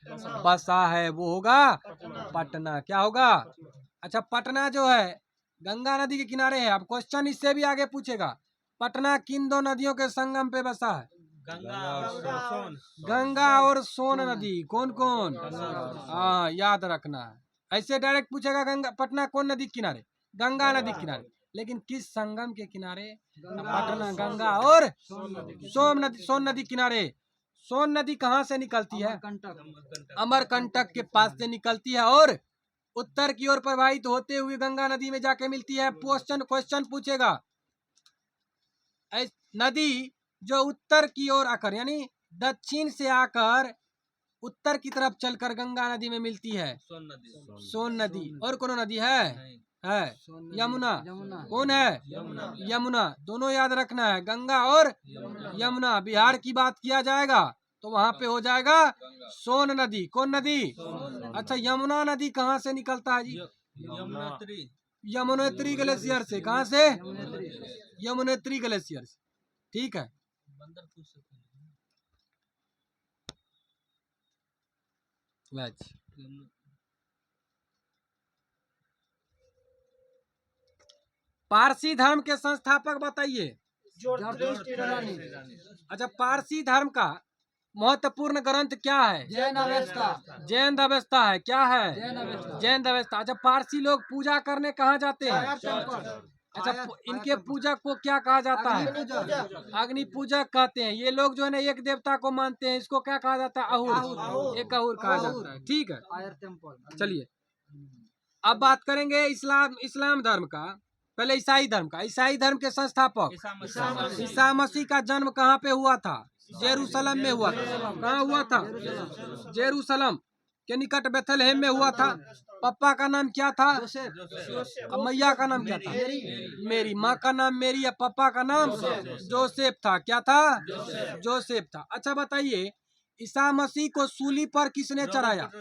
बसा है, वो होगा पटना। क्या होगा? अच्छा, पटना जो है गंगा नदी के किनारे है। अब क्वेश्चन इससे भी आगे पूछेगा, पटना किन दो नदियों के संगम पे बसा है? गंगा और सोन नदी। कौन कौन? हाँ, याद रखना है। ऐसे डायरेक्ट पूछेगा गंगा, पटना कौन नदी के किनारे? गंगा नदी के किनारे। लेकिन किस संगम के किनारे? पटना गंगा और सोन नदी किनारे। सोन नदी कहाँ से निकलती है? अमरकंटक के पास से निकलती है और उत्तर की ओर प्रवाहित होते हुए गंगा नदी में जाके मिलती है। क्वेश्चन पूछेगा, नदी जो उत्तर की ओर आकर, यानी दक्षिण से आकर उत्तर की तरफ चलकर गंगा नदी में मिलती है, सोन नदी। और कौन नदी है? यमुना। कौन है? यमुना। दोनों याद रखना है, गंगा और यमुना। बिहार की बात किया जाएगा तो वहाँ पे हो जाएगा सोन नदी। कौन नदी? अच्छा, यमुना नदी कहाँ से निकलता है जी? यमुनोत्री ग्लेशियर से। कहाँ से? यमुनोत्री ग्लेशियर से। ठीक है, पारसी धर्म के संस्थापक बताइए। अच्छा, पारसी धर्म का महत्वपूर्ण ग्रंथ क्या है? जैन अवेस्ता है। क्या है? जैन अवेस्ता। अच्छा, पारसी लोग पूजा करने कहाँ जाते हैं? अच्छा, इनके पूजक को क्या कहा जाता है? अग्नि पूजक कहते हैं। ये लोग जो है ना एक देवता को मानते हैं, इसको क्या कहा जाता है? अहुर। एक अहुर कहा जाता है। ठीक है, चलिए अब बात करेंगे इस्लाम धर्म का। पहले ईसाई धर्म का। ईसाई धर्म के संस्थापक ईसा मसीह का जन्म कहाँ पे हुआ था? जेरूसलम में हुआ था। कहाँ हुआ था? जेरूसलम के निकट बेथलहेम में हुआ था। पापा का नाम क्या था? मैया का नाम क्या था? मेरी। माँ का नाम मेरी, पापा का नाम जोसेफ था। क्या था? जोसेफ था। अच्छा बताइए, ईसा मसीह को सूली पर किसने चढ़ाया?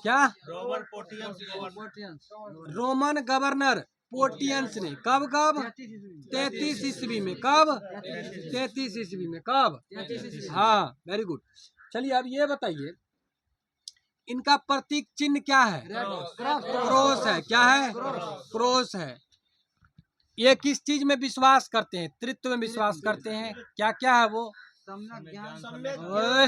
क्या? रोमन गवर्नर पोर्टियंस ने। कब? 33 ईस्वी में। कब? 33 ईस्वी में। कब? हाँ, वेरी गुड। चलिए अब ये बताइए, इनका प्रतीक चिन्ह क्या है? क्रॉस है। क्या है? क्रॉस है। ये किस चीज में विश्वास करते हैं? त्रित्व में विश्वास करते हैं। क्या क्या है वो? सम्यक ओए,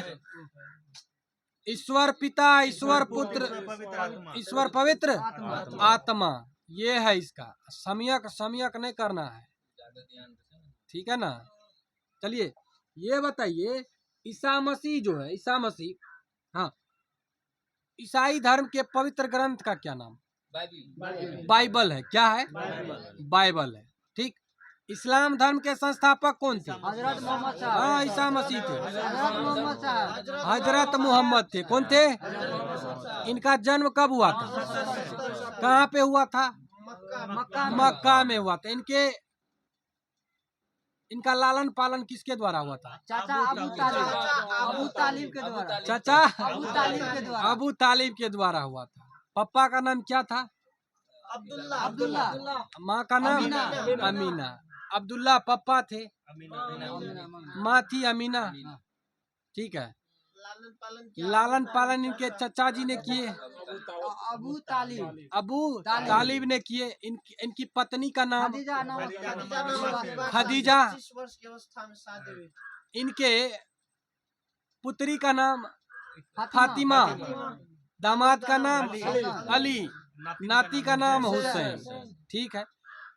ईश्वर पिता, ईश्वर पुत्र, पवित्र आत्मा। ईश्वर पवित्र आत्मा, ये है इसका। सम्यक सम्यक नहीं करना है, ज्यादा ध्यान से ना। ठीक है ना। चलिए ये बताइए, ईसा मसीह जो है, ईसा मसीह, हाँ, ईसाई धर्म के पवित्र ग्रंथ का क्या नाम? बाइबिल। बाइबल है। क्या है? बाइबल है, ठीक। इस्लाम धर्म के संस्थापक कौन थे? हजरत मोहम्मद साहब। हाँ, ईसा मसीह थे। हजरत मोहम्मद साहब। हजरत मोहम्मद थे। कौन थे? इनका जन्म कब हुआ था? कहाँ पे हुआ था? मक्का में हुआ था। इनका लालन पालन किसके द्वारा हुआ था? चाचा अबू तालिब के द्वारा। चाचा अबू तालिब के द्वारा। अबू तालिब के द्वारा हुआ था। पप्पा का नाम क्या था? अब्दुल्ला। माँ का नाम अमीना। अब्दुल्ला पप्पा थे, माँ थी अमीना, ठीक है। लालन पालन इनके चचा जी ने किए, अबू तालिब। अबू तालिब ने किए। इनकी पत्नी का नाम खदीजा। 25 वर्ष की अवस्था में शादी हुई। इनके पुत्री का नाम फातिमा, दामाद का नाम अली, नाती का नाम हुसैन, ठीक है।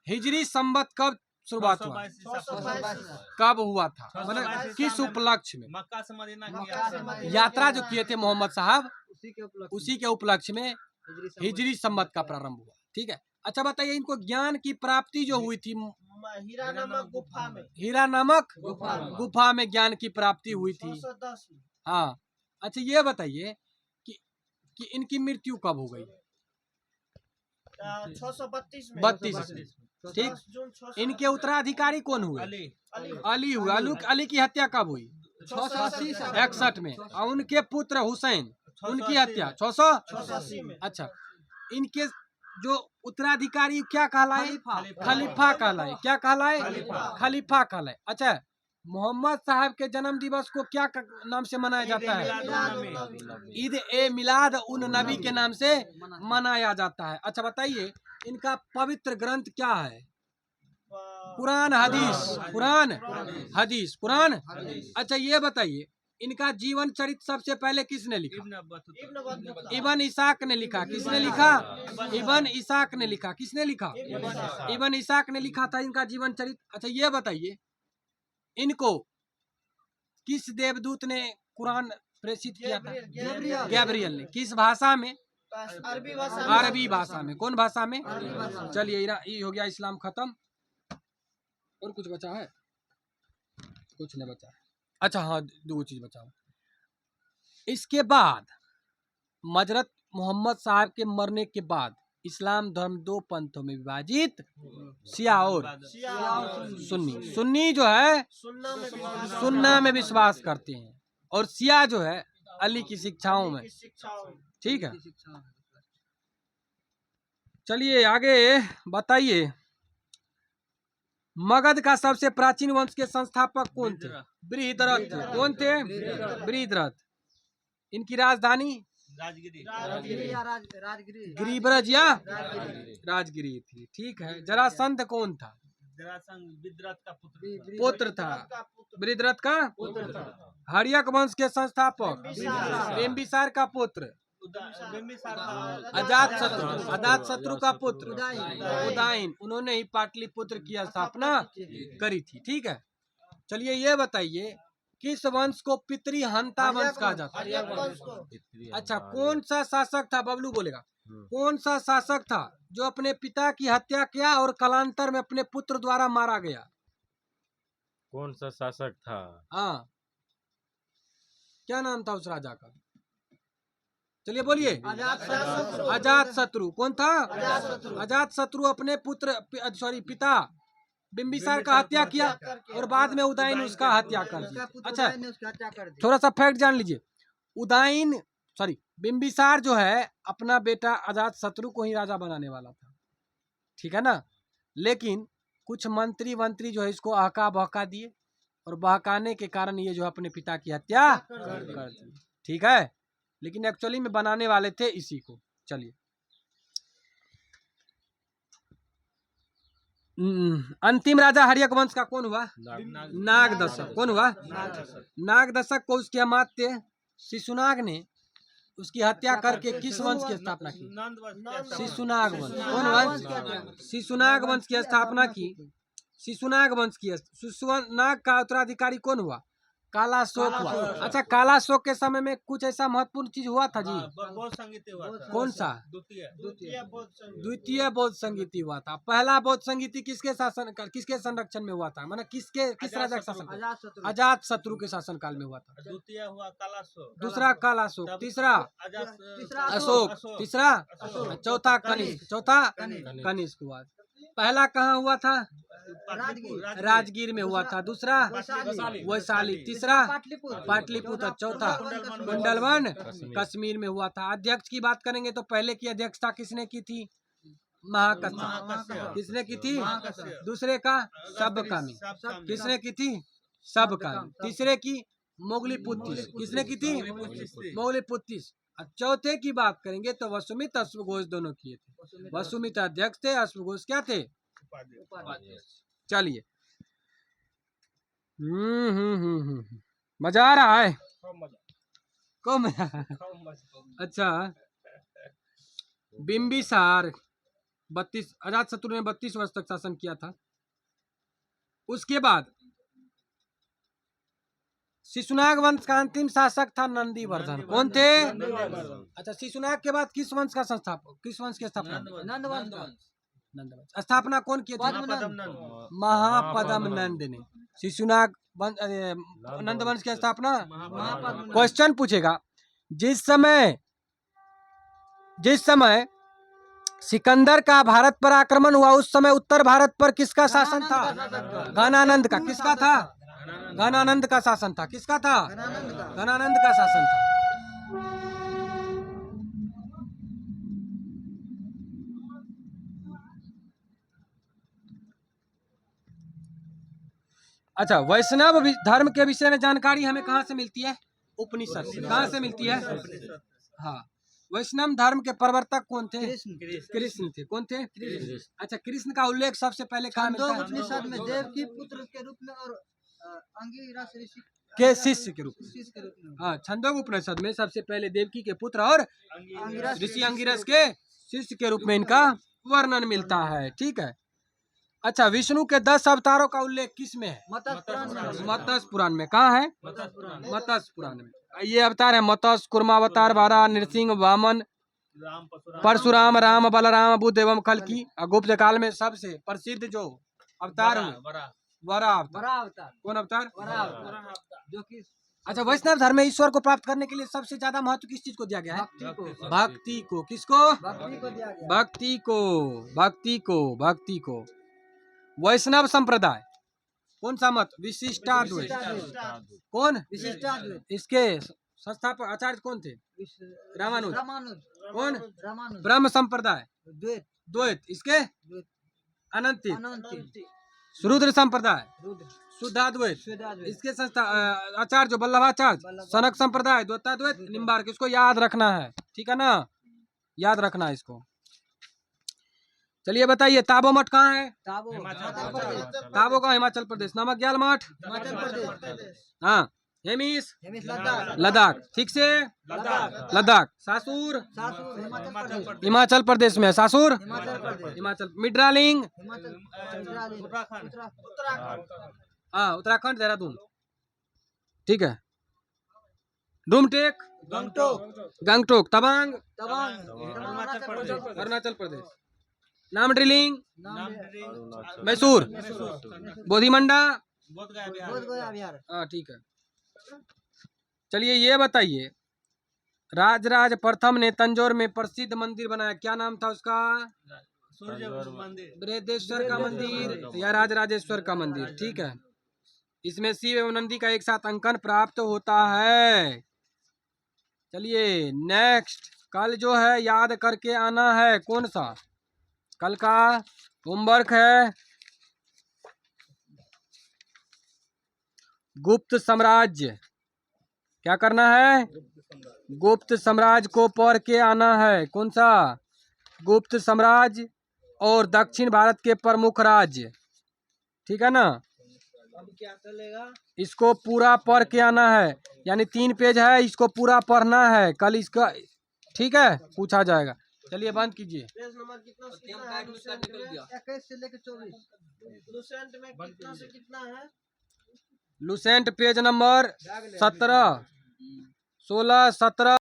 हिजरी संवत कब शुरुआत हुआ? 622 कब हुआ था? मतलब किस उपलक्ष्य में? मक्का से मदीना किया। यात्रा जो किए थे मोहम्मद साहब, उसी के उपलक्ष्य में हिजरी संवत का प्रारंभ हुआ, ठीक है। अच्छा बताइए, इनको ज्ञान की प्राप्ति जो हुई थी हीरा नामक गुफा में। हीरा नामक गुफा में ज्ञान की प्राप्ति हुई थी। 610 में। हाँ, अच्छा ये बताइए कि इनकी मृत्यु कब हो गई? 632 में। 32, ठीक। 10 जून 632। इनके उत्तराधिकारी कौन हुए? अली अली हुए। अली की हत्या कब हुई? 661 में। और उनके पुत्र हुसैन, उनकी हत्या 680 में। अच्छा, इनके जो उत्तराधिकारी क्या कहलाए? खलीफा कहलाए। क्या कहलाए? खलीफा कहलाए। अच्छा, मोहम्मद साहब के जन्म दिवस को क्या नाम से मनाया जाता है? ईद ए मिलाद उन नबी के नाम से मनाया जाता है। अच्छा बताइए, इनका पवित्र ग्रंथ क्या है? कुरान हदीस। कुरान हदीस। कुरान। अच्छा ये बताइए, इनका जीवन चरित्र सबसे पहले किसने लिखा? इब्न इसाक ने लिखा। किसने लिखा? इब्न इसाक ने लिखा। किसने लिखा? इब्न इसाक ने लिखा था इनका जीवन चरित्र। अच्छा ये बताइए, इनको किस देवदूत ने कुरान प्रेषित किया था? गैब्रियल ने। किस भाषा में? अरबी भाषा में। कौन भाषा में? चलिए ये हो गया इस्लाम खत्म। और कुछ बचा है? कुछ नहीं बचा है। अच्छा हाँ, दो चीज बचा है। इसके बाद हजरत मोहम्मद साहब के मरने के बाद इस्लाम धर्म दो पंथों में विभाजित, शिया और सुन्नी। सुन्नी जो है सुन्ना में विश्वास करते हैं, और शिया जो है अली की शिक्षाओं में, ठीक है। चलिए आगे बताइए, मगध का सबसे प्राचीन वंश के संस्थापक कौन थे? बृहद्रथ। कौन थे? बृहद्रथ। इनकी राजधानी गिरिब्रज या राजगिरी थी, ठीक है। जरासंध कौन था? जरासंध विद्रथ का पुत्र था। बृहद्रथ का हर्यक वंश के संस्थापक बिंबिसार का पुत्र अजात शत्रु का पुत्र उदयन। उन्होंने ही पाटलिपुत्र की स्थापना करी थी, ठीक है। चलिए ये बताइए, किस वंश को पितृहंता वंश कहा जाता है? अच्छा, कौन सा शासक था? बबलू बोलेगा। कौन सा शासक था जो अपने पिता की हत्या किया और कालांतर में अपने पुत्र द्वारा मारा गया? कौन सा शासक था? हाँ, क्या नाम था उस राजा का? चलिए बोलिए। अजात शत्रु। कौन था? अजात शत्रु अपने पिता बिंबिसार का हत्या किया और बाद में उदयन उसका हत्या कर दिया। अच्छा, थोड़ा सा फैक्ट जान लीजिए। बिंबिसार जो है अपना बेटा अजात शत्रु को ही राजा बनाने वाला था, ठीक है ना। लेकिन कुछ मंत्री जो है इसको अहका बहका दिए, और बहकाने के कारण ये जो अपने पिता की हत्या कर दी, ठीक है। लेकिन एक्चुअली में बनाने वाले थे इसी को। चलिए अंतिम राजा हर्यक वंश का कौन हुआ? नाग नागदशक। कौन हुआ? नागदशक को उसके अमात्य शिशुनाग ने उसकी हत्या करके किस वंश की स्थापना की? नंद वंश शिशुनाग वंश। कौन वंश? शिशुनाग वंश की स्थापना की। शिशुनाग वंश की शिशुनाग का उत्तराधिकारी कौन हुआ? कालाशोक हुआ। अच्छा, कालाशोक के समय में कुछ ऐसा महत्वपूर्ण चीज हुआ था जी? बौद्ध संगीत हुआ था। कौन सा? द्वितीय द्वितीय बौद्ध संगीति हुआ था। पहला बौद्ध संगीति किसके संरक्षण में हुआ था? माने किस राजा के शासन? अजात शत्रु के शासन काल में हुआ था। द्वितीय हुआ कालाशोक, दूसरा कालाशोक, तीसरा अशोक, तीसरा चौथा कनिष्क, चौथा कनिष्क हुआ। पहला कहाँ हुआ था? राजगीर में हुआ था। दूसरा वैशाली, तीसरा पाटलिपुत्र, चौथा कुंडलवन कश्मीर में हुआ था। अध्यक्ष की बात करेंगे तो पहले की अध्यक्षता किसने की थी? महाकश्यप। किसने की थी? दूसरे का सबकामी। किसने की थी? सबकामी। तीसरे की मोगलीपुत्तिस। किसने की थी? मोगलीपुत्तिस। चौथे की बात करेंगे तो वसुमित अश्वघोष दोनों किए थे। वसुमित अध्यक्ष थे, अश्वघोष क्या थे? चलिए, मजा आ रहा है? कम मजा। अच्छा, बिंबिसार 32, अजातशत्रु ने 32 वर्ष तक शासन किया था। उसके बाद शिशुनाग वंश का अंतिम शासक था नंदीवर्धन। कौन थे? अच्छा, शिशुनाग के बाद किस वंश का संस्थापक, किस वंश की स्थापना? नंद वंश। स्थापना कौन किए थे? महापद्म नंद ने। शिशुनाग नंद वंश की स्थापना। क्वेश्चन पूछेगा, जिस समय सिकंदर का भारत पर आक्रमण हुआ उस समय उत्तर भारत पर किसका शासन था? घनानंद का। किसका था? घनानंद का शासन था। किसका था? घनानंद का शासन था। अच्छा, वैष्णव धर्म के विषय में जानकारी हमें कहाँ से मिलती है? उपनिषद से। कहाँ से मिलती है? हाँ, वैष्णव धर्म के प्रवर्तक कौन थे? कृष्ण थे। कौन थे? अच्छा, कृष्ण का उल्लेख सबसे पहले कहाँ मिलता है? उपनिषद में देव की पुत्र के रूप में और अंगिरस ऋषि के शिष्य के रूप में। हाँ, छंदोग उपनिषद में सबसे पहले देवकी के पुत्र और ऋषि अंगिरस के शिष्य के रूप में इनका वर्णन मिलता है। ठीक है। अच्छा, विष्णु के 10 अवतारों का उल्लेख किस में है? मत्स्य पुराण में। कहाँ है? मत्स्य पुराण में। ये अवतार है मत्स्य, कुर्मावतार, वारा, नृसिंह, वामन, परशुराम, राम, बलराम, बुद्ध एवं कल्कि। गुप्त काल में सबसे प्रसिद्ध जो अवतार हुए वरा अवतार। कौन अवतार? जो कि अच्छा, वैष्णव धर्म में ईश्वर को प्राप्त करने के लिए सबसे ज्यादा महत्व किस चीज को दिया गया है? भक्ति को। किसको? भक्ति को दिया गया। भक्ति को। भक्ति को। भक्ति को। वैष्णव संप्रदाय कौन सा मत? विशिष्टाद्वैत। कौन? विशिष्टाद्वैत। इसके संस्थापक आचार्य कौन थे? रामानुज। कौन? रामानुज। ब्रह्म संप्रदाय द्वैत। द्वैत। इसके द्वैत। अनंत। रुद्र संप्रदाय शुद्धाद्वैत। इसके संस्था आचार्य जो वल्लभाचार्य। सनक संप्रदाय द्वैताद्वैत। निम्बार्क। इसको याद रखना है, ठीक है ना? याद रखना है इसको। चलिए बताइए, ताबो मठ कहाँ है? ताबो का हिमाचल प्रदेश। नमकग्याल मठ हिमाचल प्रदेश। हाँ। हेमिस लद्दाख। लद्दाख। ठीक से? लद्दाख। सासुर हिमाचल हिमाचल प्रदेश में है। सासुर प्रदेश। हिमाचल। मिड्रालिंग उत्तराखंड। हाँ, उत्तराखंड, देहरादून। ठीक है। डूमटेक गंगटोक। तवांग अरुणाचल प्रदेश। नामड्रिलिंग मैसूर। बोधिमंडा। बोधगया बिहार। हाँ, ठीक है। चलिए ये बताइए, राजराज प्रथम ने तंजौर में प्रसिद्ध मंदिर बनाया, क्या नाम था उसका? सूर्य मंदिर, बृहदेश्वर का मंदिर या राजराजेश्वर का मंदिर। ठीक है। इसमें शिव एवं नंदी का एक साथ अंकन प्राप्त होता है। चलिए नेक्स्ट, कल जो है याद करके आना है। कौन सा कल का होमवर्क है? गुप्त साम्राज्य। क्या करना है? गुप्त साम्राज्य को पढ़ के आना है। कौन सा? गुप्त साम्राज्य और दक्षिण भारत के प्रमुख राज्य। ठीक है ना। अब क्या चलेगा? इसको पूरा पढ़ के आना है, यानी 3 पेज है, इसको पूरा पढ़ना है कल इसका। ठीक है, पूछा जाएगा। चलिए बंद कीजिए। पेज नंबर कितना से टेम कितना है कार्ड में लुसेंट निकल में? गया। 21 से लेकर 24। लुसेंट में कितना से कितना है? Lucent page number 17, 16, 17